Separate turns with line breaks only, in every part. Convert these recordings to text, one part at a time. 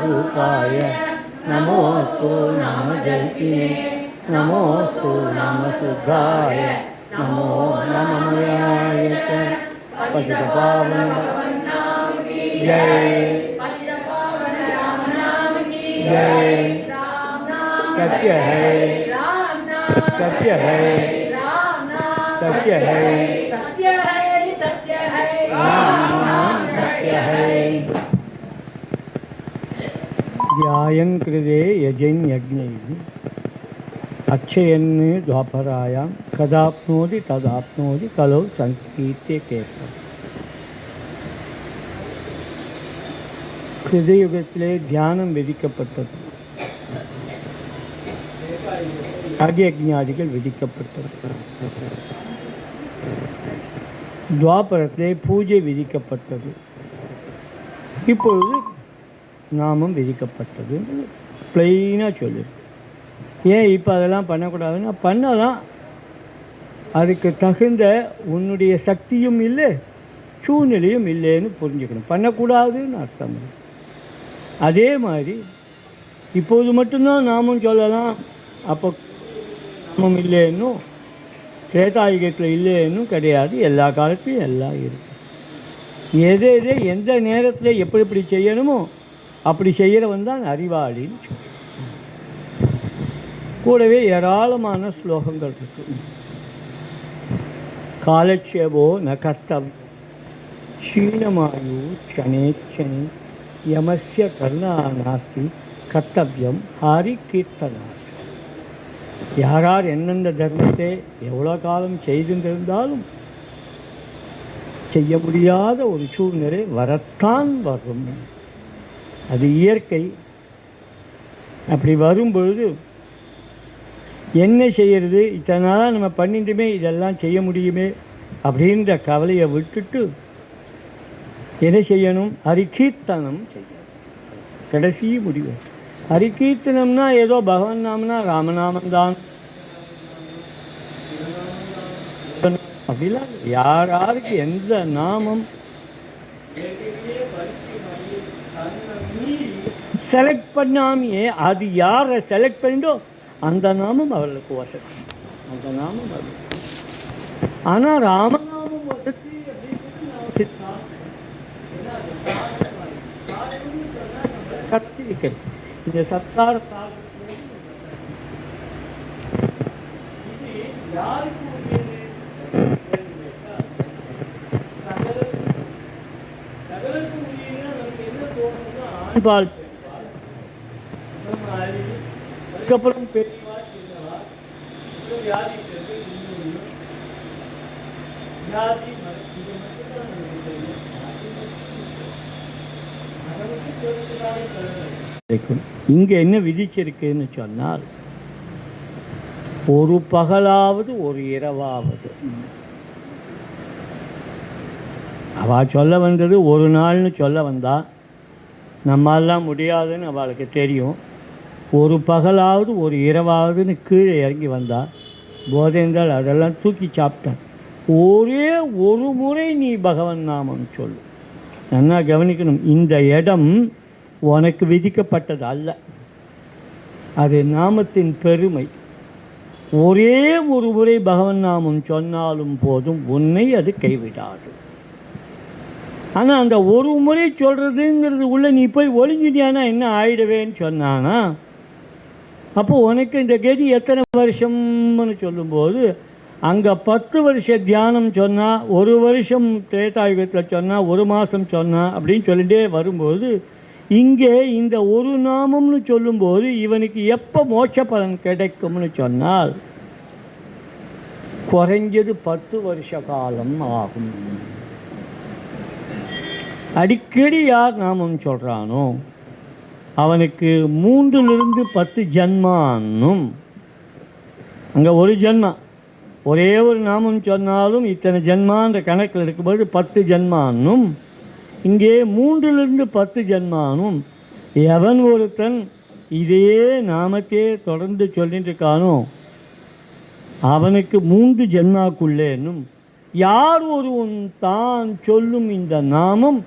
स्वरूपाय नमोऽस्तु नामजल्पिने नमोऽस्तु नामशुद्धाय नमो नममयाय च पतितपावन जय जय सत्य है सत्य है सत्य है राम सत्य है ध्यायन् कृते यजन् यज्ञैः अच्छयन् द्वापरायां कदाप्नोति तदाप्नोति कलौ संकीर्त्य केशव கிருதயுகத்திலே தியானம் விதிக்கப்பட்டது, யாகயஜ்ஞாதிகள் விதிக்கப்பட்டது. துவாபரத்திலே பூஜை விதிக்கப்பட்டது. இப்பொழுது நாமம் விதிக்கப்பட்டது. பிளெயினாக சொல்லிருக்கு. ஏன் இப்போ அதெல்லாம் பண்ணக்கூடாதுன்னா, பண்ணலாம், அதுக்கு தகுந்த உன்னுடைய சக்தியும் இல்லை, சூழ்நிலையும் இல்லைன்னு புரிஞ்சுக்கணும். பண்ணக்கூடாதுன்னு அர்த்தம். அதே மாதிரி இப்போது மட்டும்தான் நாமும் சொல்லலாம், அப்போ நாமம் இல்லைன்னும் திரேதாயுகத்தில் இல்லைன்னும் கிடையாது. எல்லா காலத்தையும் எல்லாம் இருக்குது. எதை எந்த நேரத்தில் எப்படி எப்படி செய்யணுமோ அப்படி செய்கிறவன் தான் அறிவாளின்னு சொல்லி. கூடவே ஏராளமான ஸ்லோகங்கள் இருக்கு. காலட்சேபோ ந கர்த்தவ்யம் க்ஷீணமாயு க்ஷணேச்சனே யமஸ்ய கருணா நாஸ்தி கர்த்தவ்யம் ஹாரி கீர்த்தனாஸ். யார் எந்தெந்த தர்மத்தை எவ்வளோ காலம் செய்திருந்தாலும் செய்ய முடியாத ஒரு சூழ்நிலை வரத்தான் வரும். அது இயற்கை. அப்படி வரும்பொழுது என்ன செய்கிறது, இத்தனை நாளாக நம்ம பண்ணிட்டுமே இதெல்லாம் செய்ய முடியுமே அப்படின்ற கவலையை விட்டுட்டு என்ன செய்யணும், ஹரிகீர்த்தனம் செய்யணும். கடைசி முடிவு ஹரிகீர்த்தனம்னா ஏதோ பகவான் நாமனா ராமநாமந்தான் அப்படிலாம் யாருக்கு எந்த நாமம் செலக்ட் பண்ணாமையே அது யாரை செலக்ட் பண்ணிட்டோ அந்த நாமம் அவர்களுக்கு வசதி, அந்த நாமம் அது. ஆனால் ராமநாமம் வசதி கத்திருக்கிறது. இந்த சத்தார ஆண்பால் அதுக்கப்புறம் பெரியவா சின்னவா வியாதி வியாதி இங்கே என்ன விதிச்சிருக்குன்னு சொன்னால், ஒரு பகலாவது ஒரு இரவாவது. அவள் சொல்ல வந்தது ஒரு நாள்னு சொல்ல வந்தா, நம்மளாம் முடியாதுன்னு அவளுக்கு தெரியும். ஒரு பகலாவது ஒரு இரவாவதுன்னு கீழே இறங்கி வந்தா, போதேந்தால் அதெல்லாம் தூக்கி சாப்பிட்டான். ஒரே ஒரு முறை நீ பகவன் நாமம் சொல்லு. நல்லா கவனிக்கணும், இந்த இடம் உனக்கு விதிக்கப்பட்டது அல்ல, அது நாமத்தின் பெருமை. ஒரே ஒரு முறை பகவன் நாமம் சொன்னாலும் போதும், உன்னை அது கைவிடாது. ஆனால் அந்த ஒரு முறை சொல்கிறதுங்கிறது உள்ள நீ போய் ஒளிஞ்சிட்டியானா என்ன ஆயிடுவேன்னு சொன்னானா, அப்போது உனக்கு இந்த கதி எத்தனை வருஷம்னு சொல்லும்போது, அங்கே 10 வருஷ தியானம் சொன்னால், ஒரு வருஷம் திரேதாயுகத்தில் சொன்னால், ஒரு மாதம் சொன்னால் அப்படின்னு சொல்லிகிட்டே வரும்போது, இங்கே இந்த ஒரு நாமம்னு சொல்லும்போது இவனுக்கு எப்போ மோட்ச பலன் கிடைக்கும்னு சொன்னால், குறைஞ்சது 10 வருஷ காலம் ஆகும். அடிக்கடி யார் நாமம் சொல்கிறானோ அவனுக்கு 3லிருந்து 10 ஜன்மான்னும், அங்கே ஒரு ஜன்மா, ஒரே ஒரு நாமம் சொன்னாலும் இத்தனை ஜன்மான்ற கணக்கில் இருக்கும்போது 10 ஜன்மானும், இங்கே 3லிருந்து 10 ஜன்மானும். எவன் ஒருத்தன் இதே நாமத்தையே தொடர்ந்து சொல்லிட்டு இருக்கானோ அவனுக்கு 3 ஜன்மாக்குள்ளேனும், யார் ஒருவன் தான் சொல்லும் இந்த நாமம்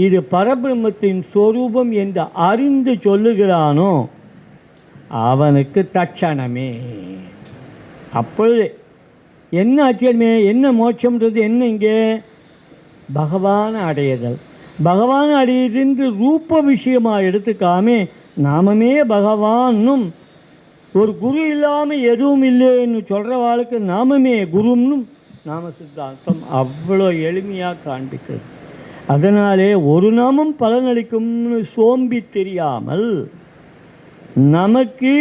இது பரபிரம்மத்தின் சொரூபம் என்று அறிந்து சொல்லுகிறானோ அவனுக்கு தட்சணமே அப்பொழுது என்ன ஆச்சரியமே, என்ன மோட்சம்ன்றது என்ன? இங்கே பகவானை அடையுதல். பகவானை அடையுதுன்று ரூப விஷயமாக எடுத்துக்காமே நாமமே பகவானும் ஒரு குரு இல்லாமல் எதுவும் இல்லைன்னு சொல்கிற வாழ்க்கை நாமமே குருன்னும் நாம சித்தாந்தம் அவ்வளோ எளிமையாக காண்பிக்கிறது. அதனாலே ஒரு நாமம் பலனளிக்கும்னு சோம்பி தெரியாமல் நமக்கு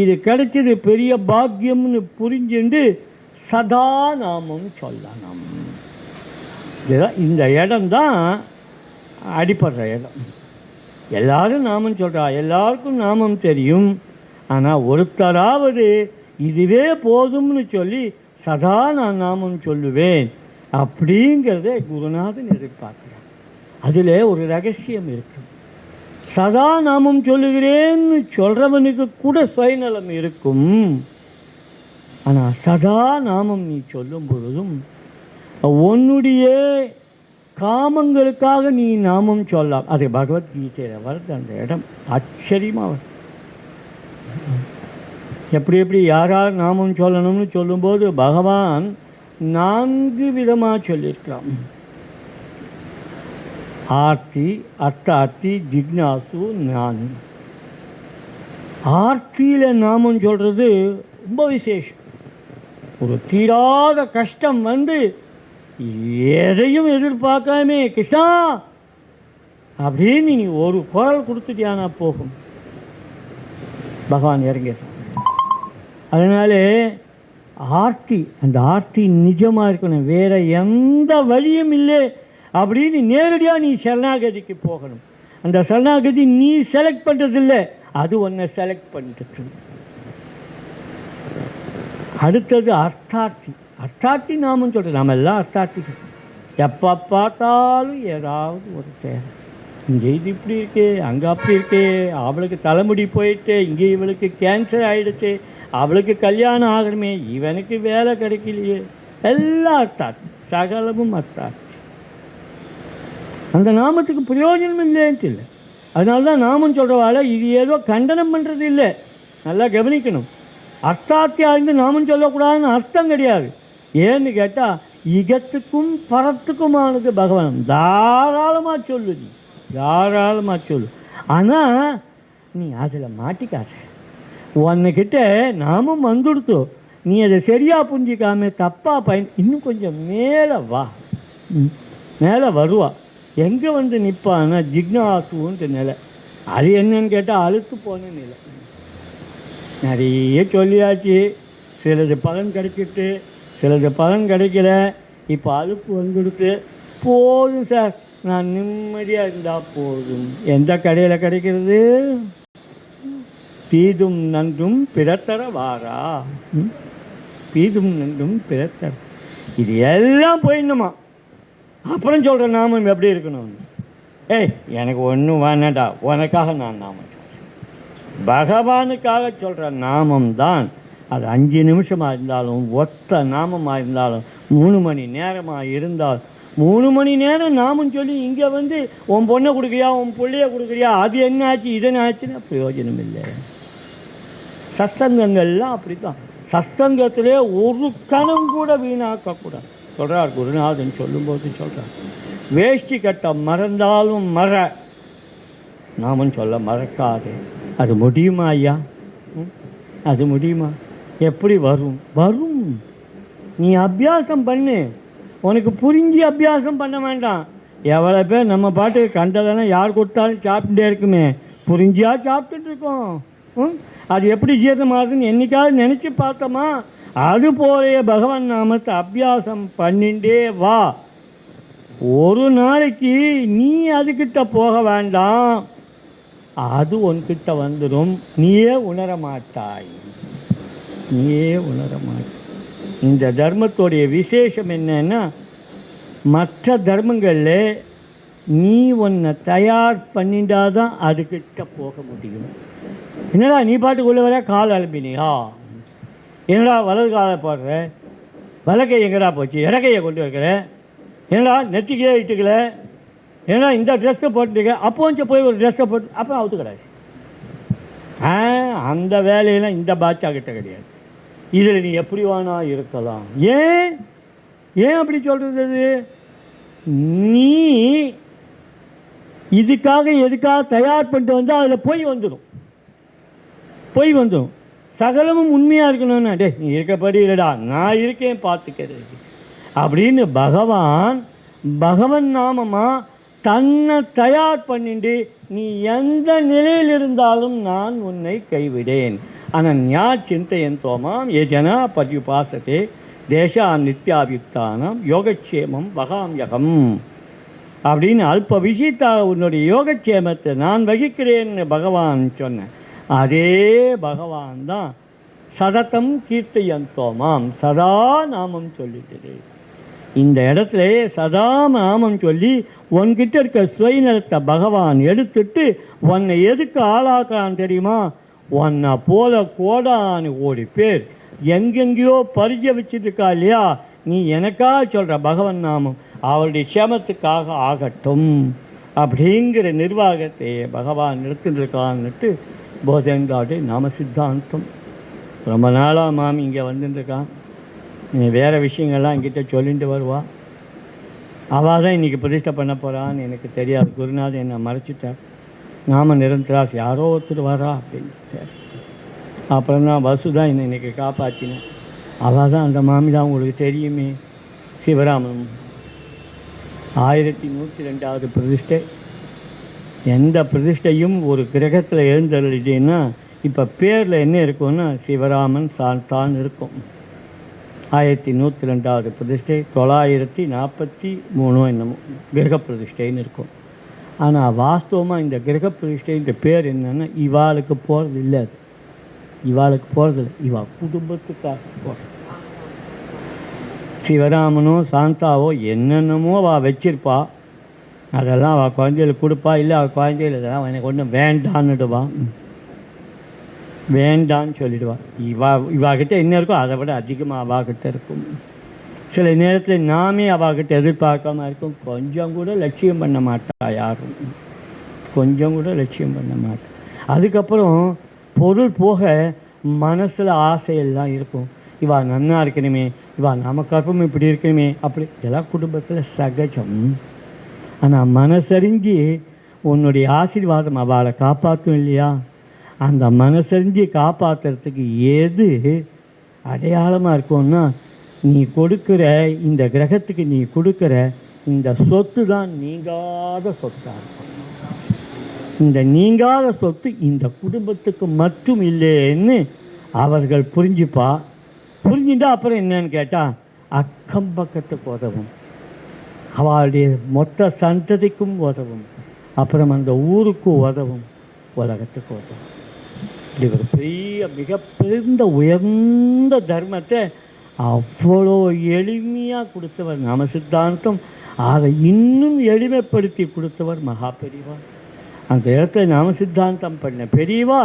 இது கிடைச்சது பெரிய பாக்கியம்னு புரிஞ்சுண்டு சதா நாமம் சொல்லணும். இந்த இடம்தான் அடிப்படுற இடம். எல்லாரும் நாமம் சொல்கிறா, எல்லாருக்கும் நாமம் தெரியும். ஆனால் ஒருத்தராவது இதுவே போதும்னு சொல்லி சதா நான் நாமம் சொல்லுவேன் அப்படிங்கிறத குருநாதன் எதிர்பார்க்கிறார். அதில் ஒரு ரகசியம் இருக்குது. சதா நாமம் சொல்லுகிறேன்னு சொல்கிறவனுக்கு கூட சுயநலம் இருக்கும். ஆனால் சதா நாமம் நீ சொல்லும் பொழுதும் உன்னுடைய காமங்களுக்காக நீ நாமம் சொல்லலாம். அது பகவத்கீதையில் வருது. அந்த இடம் ஆச்சரியமாக வருது. எப்படி யார் நாமம் சொல்லணும்னு சொல்லும்போது பகவான் 4 விதமாக சொல்லியிருக்கான். ஆர்த்தி, அர்த்தார்த்தி, ஜிக்னாசு, ஞானி. ஆர்த்தியில் நாமம் சொல்கிறது ரொம்ப விசேஷம். ஒரு தீராத கஷ்டம் வந்து எதையும் எதிர்பார்க்காமே கிருஷ்ணா அப்படின்னு நீ ஒரு குரல் கொடுத்துட்டியானா போகும், பகவான் இறங்க. அதனால ஆர்த்தி, அந்த ஆர்த்தி நிஜமாக இருக்கணும். வேறு எந்த வழியும் இல்லை அப்படின்னு நேரடியாக நீ சரணாகதிக்கு போகணும். அந்த சரணாகதி நீ செலக்ட் பண்ணுறதில்லை, அது ஒன்றை செலக்ட் பண்ணுறது. அடுத்தது அர்த்தார்த்தி. அர்த்தார்த்தி நாமம் சொல்கிறது. நாம் எல்லாம் அர்த்தார்த்திகள். எப்போ பார்த்தாலும் ஏதாவது ஒரு தேவை. இங்கே இது இப்படி இருக்கு, அங்கே அப்படி இருக்கு, அவளுக்கு தலைமுடி போயிட்டு, இங்கே இவளுக்கு கேன்சர் ஆகிடுச்சு, அவளுக்கு கல்யாணம் ஆகணுமே, இவனுக்கு வேலை கிடைக்கலையே, எல்லாம் அர்த்தார்த்தி, சகலமும் அர்த்தார்த்தி. அந்த நாமத்துக்கு பிரயோஜனம் இல்லைன்ட்டு இல்லை. அதனால தான் நாமம் சொல்கிறவாள் இது ஏதோ கண்டனம் பண்ணுறது இல்லை. நல்லா கவனிக்கணும். அர்த்தார்த்தியாக இருந்து நாமம் சொல்லக்கூடாதுன்னு அர்த்தம் கிடையாது. ஏன்னு கேட்டால் இகத்துக்கும் பரத்துக்குமானது பகவான். தாராளமாக சொல்லு, நீ தாராளமாக சொல்லு. ஆனால் நீ அதில் மாட்டிக்காத. உன்கிட்ட நாமும் வந்துடுத்தோ, நீ அதை சரியாக புரிஞ்சிக்காம தப்பாக இன்னும் கொஞ்சம் மேலே வா. மேலே வருவா. எங்கே வந்து நிற்பான்னா ஜிக்னாசுன்ட்டு நிலை. அது என்னன்னு கேட்டால் அழுத்து போன நிலை. நிறைய சொல்லியாச்சு. சிலது பலன் கிடைச்சிட்டு, சிலது பலன் கிடைக்கல. இப்போ அழுப்பு வந்துடுத்து. போதும் சார், நான் நிம்மதியாக இருந்தால் போதும். எந்த கடையில் கிடைக்கிறது? தீதும் நன்றும் பிறத்தர வாரா. தீதும் நன்றும் பிறத்தர, இது எல்லாம் போயிடணுமா? அப்புறம் சொல்கிற நாமம் எப்படி இருக்கணும்? ஏய், எனக்கு ஒன்றும் வேணாடா, உனக்காக நான் நாமம் சொல்கிறேன். பகவானுக்காக சொல்கிற நாமம் தான். அது 5 நிமிஷமாக இருந்தாலும், ஒத்த நாமமாக இருந்தாலும், 3 மணி நேரமாக இருந்தால், 3 மணி நேரம் நாமம் சொல்லி இங்கே வந்து உன் பொண்ணை கொடுக்குறியா, உன் பிள்ளைய கொடுக்குறியா, அது என்ன ஆச்சு இதென்ன ஆச்சுன்னா பிரயோஜனம் இல்லை. சத்சங்கங்கள்லாம் அப்படி தான். சத்சங்கத்திலே ஒரு கணம் கூட வீணாக்கக்கூடாது சொல்கிறார் குருநாதன். சொல்லும்போது சொல்கிறார், வேஷ்டி கட்ட மறந்தாலும் மற, நாமம் சொல்ல மறக்காது. அது முடியுமா ஐயா? அது முடியுமா? எப்படி வரும்? வரும். நீ அபியாசம் பண்ணு. உனக்கு புரிஞ்சு அபியாசம் பண்ண வேண்டாம். எவ்வளோ பேர் நம்ம பாட்டுக்கு கண்டதானே யார் கொடுத்தாலும் சாப்பிட்டுட்டே இருக்குமே, புரிஞ்சியா சாப்பிட்டுட்டு இருக்கோம். அது எப்படி ஜீரணமாகுதுன்னு என்னைக்காவது நினச்சி பார்த்தோமா? அது போலே பகவான் நாமத்தை அபியாசம் பண்ணிட்டே வா. ஒரு நாளைக்கு நீ அதுக்கிட்ட போக வேண்டாம், அது உன்கிட்ட வந்துடும். நீயே உணர மாட்டாய், நீயே உணர மாட்டாய். இந்த தர்மத்தோடைய விசேஷம் என்னன்னா, மற்ற தர்மங்களில் நீ உன்னை தயார் பண்ணிட்டாதான் அதுக்கிட்ட போக முடியும். என்னடா நீ பாட்டுக்குள்ளே வர கால் அலம்பினியா? என்னடா வலது காலை போடுற, வலக்கை எங்கடா போச்சு, இடக்கையை கொண்டு வைக்கிற, என்னடா நெத்திக்கே இட்டுக்கல, ஏன்னா இந்த ட்ரெஸ்ஸை போட்டுருக்க அப்போ கொஞ்சம் போய் ஒரு ட்ரெஸ்ஸை போட்டு அப்புறம் அவுத்து கிடையாது. அந்த வேலையெல்லாம் இந்த பாட்சா கிட்ட கிடையாது. இதில் நீ எப்படி வேணா இருக்கலாம். ஏன் அப்படி சொல்கிறது? நீ இதுக்காக எதுக்காக தயார் பண்ணிட்டு வந்தால் அதில் பொய் வந்துடும். சகலமும் உண்மையாக இருக்கணும்னா டே நீ இருக்கப்படி இல்லைடா நான் இருக்கேன் பார்த்துக்கிறது அப்படின்னு பகவன் நாமமாக தன்னை தயார் பண்ணிட்டு நீ எந்த நிலையில் இருந்தாலும் நான் உன்னை கைவிடேன். அனன்யா சிந்தையந்தோமாம் ஏ ஜனா பர்யுபாசத்தே தேசாம் நித்யாபியுக்தானம் யோகக்ஷேமம் வகாம்யகம் அப்படின்னு அல்ப விஷயத்தாக உன்னுடைய யோகக்ஷேமத்தை நான் வகிக்கிறேன்னு பகவான் சொன்னேன். அதே பகவான் தான் சததம் கீர்த்தயந்தோமாம் சதா நாமம் சொல்லிட்டு இந்த இடத்துல சதா நாமம் சொல்லி உன்கிட்ட இருக்க சுயநலத்தை பகவான் எடுத்துட்டு உன்னை எதுக்கு ஆளாக்குறான் தெரியுமா? உன்னை போல கோடானு கோடி பேர் எங்கெங்கேயோ பரிச்சை வச்சுருக்கா இல்லையா, நீ எனக்காக சொல்கிற பகவன் நாமம் அவருடைய க்ஷேமத்துக்காக ஆகட்டும் அப்படிங்கிற நிர்வாகத்தை பகவான் எடுத்துட்டுருக்கான்னுட்டு போதேங்காவுடைய நாம சித்தாந்தம். ரொம்ப நாளாக மாமி இங்கே வந்துட்டுருக்கான். வேறு விஷயங்கள்லாம் என்கிட்ட சொல்லிட்டு வருவா. அவள் தான் இன்றைக்கி பிரதிஷ்டை பண்ண போகிறான்னு எனக்கு தெரியாது. குருநாதன் என்னை மறைச்சிட்டார். நாம நிரந்தராஸ் யாரோ ஒருத்தர் வரா அப்படின்ட்டு. அப்புறம் தான் வசு தான் என்னை இன்றைக்கி காப்பாற்றினேன். அவள் தான் அந்த மாமி தான் உங்களுக்கு தெரியுமே, சிவராமன் 1102வது பிரதிஷ்டை. எந்த பிரதிஷ்டையும் ஒரு கிரகத்தில் எழுந்தருளிட்டேன்னா இப்போ பேரில் என்ன இருக்கும்னா சிவராமன் தான் இருக்கும். 1102வது பிரதிஷ்டை 943 என்னமோ கிரக பிரதிஷ்டைன்னு இருக்கும். ஆனால் வாஸ்தவமாக இந்த கிரக பிரதிஷ்டைன்ற பேர் என்னென்னா இவாளுக்கு போகிறது இல்லை. அது இவாளுக்கு போகிறதில்ல, இவா குடும்பத்துக்காக போகிறது. சிவராமனோ சாந்தாவோ என்னென்னமோ அவள் வச்சிருப்பா, அதெல்லாம் அவள் குழந்தைகளுக்கு கொடுப்பா. இல்லை அவள் குழந்தைகள் இதெல்லாம் எனக்கு ஒன்றும் வேண்டான்னுடுவான், வேண்டான்னு சொல்லிடுவாள். இவாகிட்ட என்ன இருக்கோ அதை விட அதிகமாக அவாகிட்ட இருக்கும். சில நேரத்தில் நாமே அவாகிட்ட எதிர்பார்க்காம இருக்கும். கொஞ்சம் கூட லட்சியம் பண்ண மாட்டா யாரும், கொஞ்சம் கூட லட்சியம் பண்ண மாட்டா. அதுக்கப்புறம் பொருள் போக மனசில் ஆசையெல்லாம் இருக்கும். இவா நன்னா இருக்கணுமே, இவா நமக்காகவும் இப்படி இருக்கணுமே, அப்படி இதெல்லாம் குடும்பத்தில் சகஜம். ஆனால் மனசறிஞ்சு உன்னுடைய ஆசீர்வாதம் அவளை காப்பாற்றும் இல்லையா, அந்த மனசறிஞ்சு காப்பாற்றுறதுக்கு எது அடையாளமாக இருக்கும்னா நீ கொடுக்குற இந்த கிரகத்துக்கு நீ கொடுக்குற இந்த சொத்து தான் நீங்காத சொத்தாக இருக்கும். இந்த நீங்காத சொத்து இந்த குடும்பத்துக்கு மட்டும் இல்லைன்னு அவர்கள் புரிஞ்சுட்டா அப்புறம் என்னன்னு கேட்டால் அக்கம் பக்கத்துக்கு உதவும், அவளுடைய மொத்த சந்ததிக்கும் உதவும், அப்புறம் அந்த ஊருக்கு உதவும், உலகத்துக்கு உதவும். இப்படி ஒரு பெரிய மிகப்பெரிய உயர்ந்த தர்மத்தை அவ்வளோ எளிமையாக கொடுத்தவர் நாம சித்தாந்தம். அதை இன்னும் எளிமைப்படுத்தி கொடுத்தவர் மகா பெரியவா. அந்த இடத்துல நாம சித்தாந்தம் பண்ண பெரியவா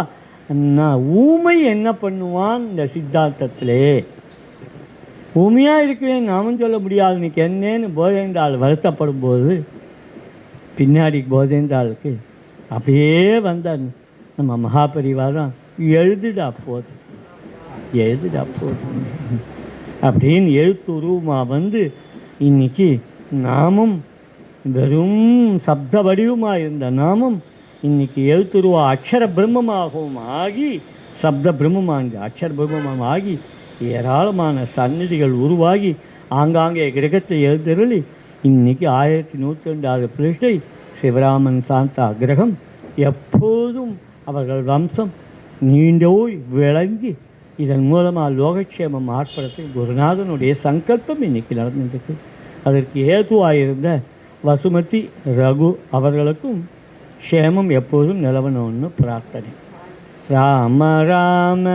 நான் ஊமை என்ன பண்ணுவான் இந்த சித்தாந்தத்திலே ஊமையாக இருக்கிறேன் நாமும் சொல்ல முடியாது இன்னைக்கு என்னன்னு போதேந்தாள் வருத்தப்படும் போது பின்னாடி போதேந்தாளுக்கு அப்படியே வந்தார் நம்ம மகாபரிவா தான் எழுதுடா போது அப்படின்னு எழுத்துருவமாக வந்து இன்னைக்கு நாமும் வெறும் சப்த வடிவமாக இருந்த நாமும் இன்னைக்கு எழுத்துருவா அக்ஷர பிரம்மமாகவும் ஆகி சப்த பிரம்மமாக அக்ஷர பிரம்மமாக ஆகி ஏராளமான சந்நிதிகள் உருவாகி ஆங்காங்கே கிரகத்தை எழுந்தருளி இன்னைக்கு 1102வது பிரதிஷ்டை சிவராமன் சாந்தா கிரகம் எப்போதும் அவர்கள் வம்சம் நீண்டோய் விளங்கி இதன் மூலமாக லோகக்ஷேமம் ஆட்படுறதுக்கு குருநாதனுடைய சங்கல்பம் இன்னைக்கு நடந்துருக்கு. அதற்கு ஏதுவாயிருந்த வசுமதி ரகு அவர்களுக்கும் க்ஷேமம் எப்போதும் நிலவணும்னு பிரார்த்தனை. ராம ராம